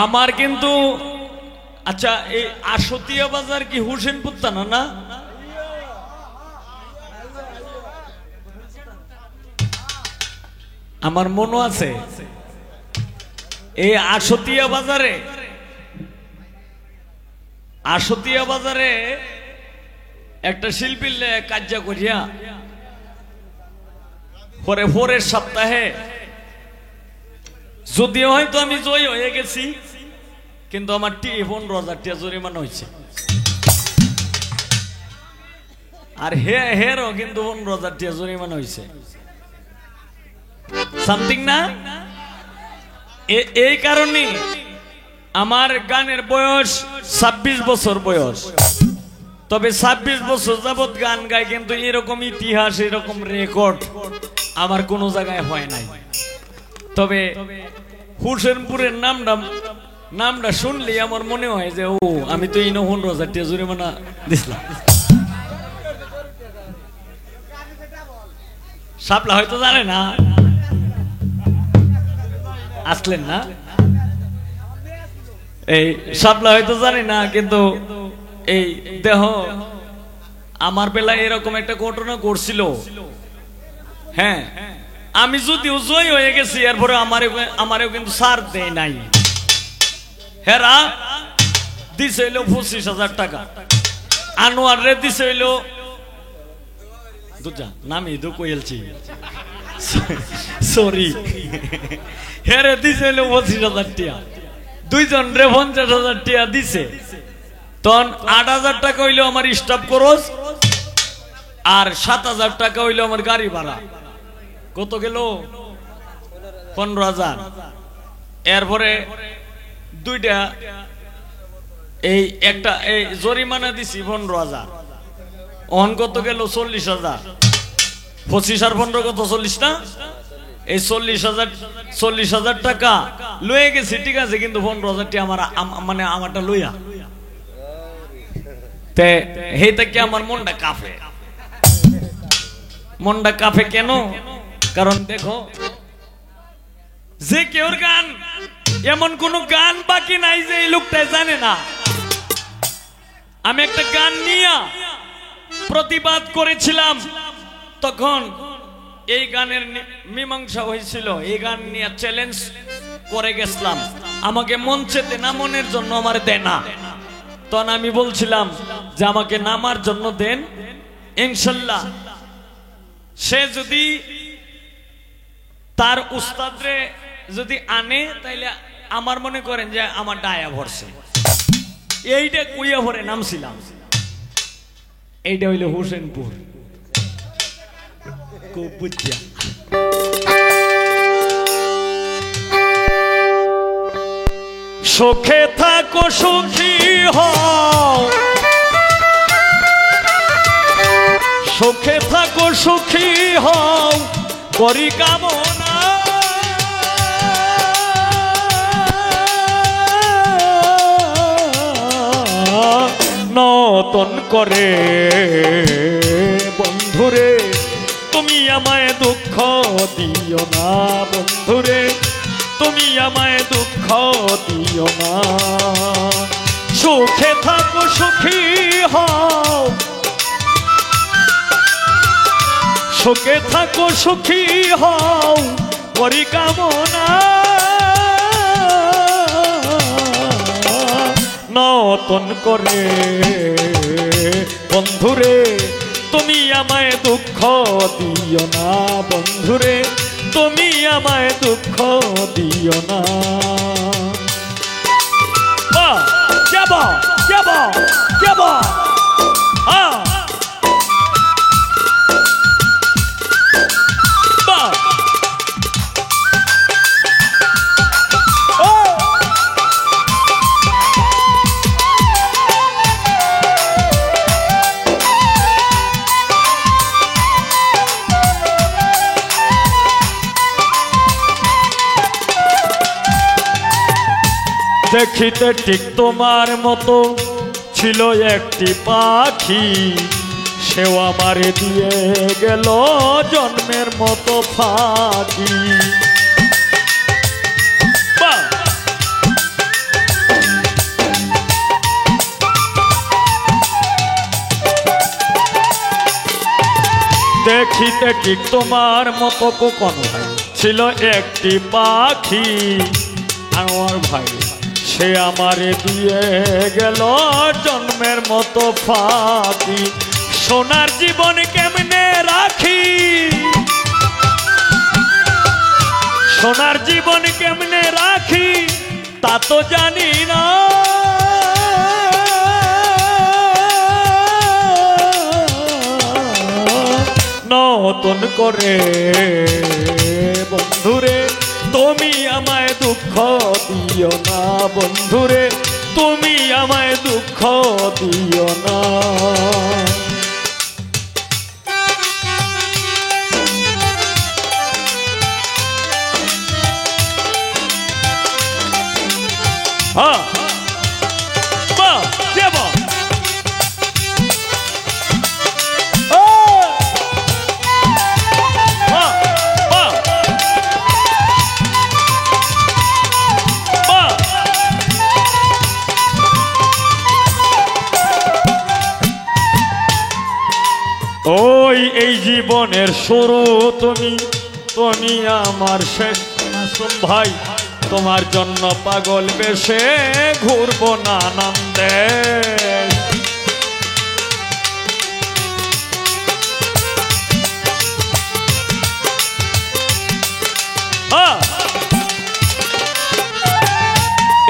আমার কিন্তু আচ্ছা এই আশতিয়া বাজার কি হোসেনপুর থানা না? আমার মনে আছে এই আশতিয়া বাজারে একটা শিল্পীর কাজ করিয়া পরে পরের সপ্তাহে যদিও হয়তো আমি জয় হয়ে গেছি, কিন্তু আমার 15,000 টাকা জরিমানা হয়েছে। আর হেরও কিন্তু 15,000 টাকা জরিমানা হয়েছে। সামথিং না? এই কারণে আমার গানের বয়স 26 বছর বয়স। তবে 26 বছর যাবৎ গান গায়, কিন্তু এরকম ইতিহাস এরকম রেকর্ড আমার কোনো জায়গায় হয় নাই। তবে হোসেনপুরের নামটা শুনলে আমার মনে হয় যে ও আমি তো এই 15,000 টাকা জরিমানা দিছিলাম। শাপলা হয়তো জানে না, আসলেন না, এই শাপলা হয়তো জানি না, কিন্তু এই দেহ আমার বেলায় এরকম একটা ঘটনা ঘটছিল। হ্যাঁ, আমি যদিও জয় হয়ে গেছি, এরপরে আমারও কিন্তু সার দেয় নাই। হেরা দিছে হইল 25,000 টাকা, আনোয়ার রে দিছে হইল নামি তো কইলছি সরি, হেরে দিছে হইল 25,000 টাকা, দুইজন রে 50,000 টাকা দিছে। তখন 8,000 টাকা হইলো আমার স্টাফ খরচ, আর 7,000 টাকা হইলো আমার গাড়ি ভাড়া। কত গেল? 15,000। এরপরে দুইটা এই একটা এই জরিমানা দিছি 15,000। অন কত গেল? 40,000। 25 আর 15 কত? 40 না? এই 40,000 টাকা লয়ে গেছি, ঠিক আছে, কিন্তু 15,000 টাকা আমার মানে আমারটা লইয়া তে হেইটা কি আমার মনটা কাফে কেন? কারণ দেখো, যে কেউর গান, এমন কোন গান বাকি নাই যে এই লোকটা জানে না। আমি একটা গান নিয়ে প্রতিবাদ করেছিলাম, তখন এই গানের মীমাংসা হয়েছিল, এই গান নিয়ে চ্যালেঞ্জ করে গেছিলাম, আমাকে মঞ্চেতে নামানোর জন্য আমার দেয় না। তখন আমি বলছিলাম যে আমাকে নামার জন্য দেন, ইনশাল্লাহ সে যদি তার উস্তাদরে যদি আনে, তাইলে আমার মনে করেন যে আমার ডায়া ভরছে। এইটা কুইয়া ভরে নামছিলাম, এইটা হইল হোসেনপুর। খুব বুঝিয়া সুখে থাকো সুখী হও, সুখে থাকো সুখী হও করি কামনা, নতুন করে বন্ধুরে তুমি আমায় দুঃখ দিও না, বন্ধুরে তুমি আমায় দুঃখ দিও না। সুখে থাকো সুখী হও, সুখে থাকো সুখী হও করি কামনা, নতুন করে বন্ধুরে তুমি আমায় দুঃখ দিও না, বন্ধুরে তুমি আমায় দুঃখ দিও না। যাব যাব যাব দেখিতে ঠিক তোমার মতো ছিল একটি পাখি, সেও আমারে দিয়ে গেল জন্মের মতো ফাঁকি। দেখিতে ঠিক তোমার মতো কোন ভাই ছিল একটি পাখি আমার ভাই সে আমারে দিয়ে গেল জন্মের মতো ফাঁকি সোনার জীবন কেমনে রাখি সোনার জীবন কেমনে রাখি তা তো জানি না নতুন করে বন্ধুরে তুমি আমায় দুঃখ দিও না বন্ধুরে তুমি আমায় দুঃখ দিও না হ্যাঁ বাহ কে বাহ ওই এই জীবনের শুরু তুমি তুমি আমার শেষ মাসুম ভাই তোমার জন্য পাগল বেশে ঘুরবো নানান্দে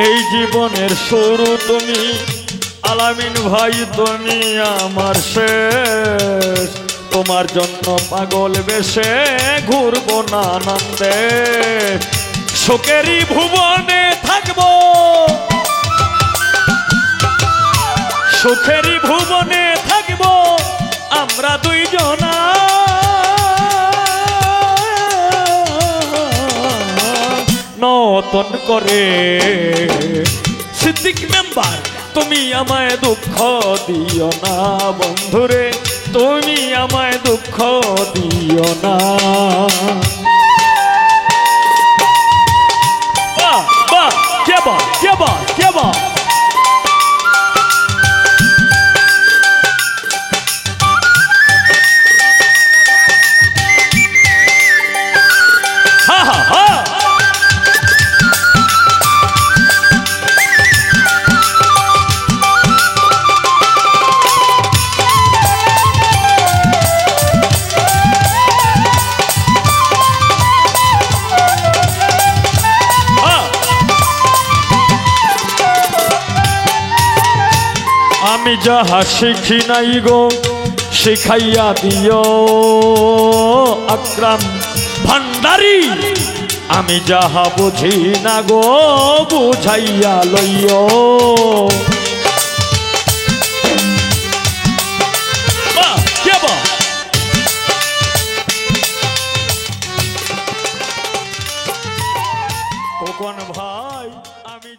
এই জীবনের শুরু তুমি আলামিন ভাই তুমি আমার শেষ তোমার জন্য পাগল বেশে ঘুরবো নানান্দে শোকেরই ভুবনে থাকবো সুখেরই ভুবনে থাকবো আমরা দুইজনা নতুন করে সিদ্দিক মেম্বার তুমি আমায় দুঃখ দিও না বন্ধুরে তুমি আমায় দুঃখ দিও না বাহ বাহ কে বাহ কে বাহ কে বাহ হা হা হা আমি যাহা শিখি নাই গো শিখাইয়া দিও আকরাম ভান্ডারী আমি যাহা বুঝি না গো বুঝাইয়া লইও কোন ভাই আমি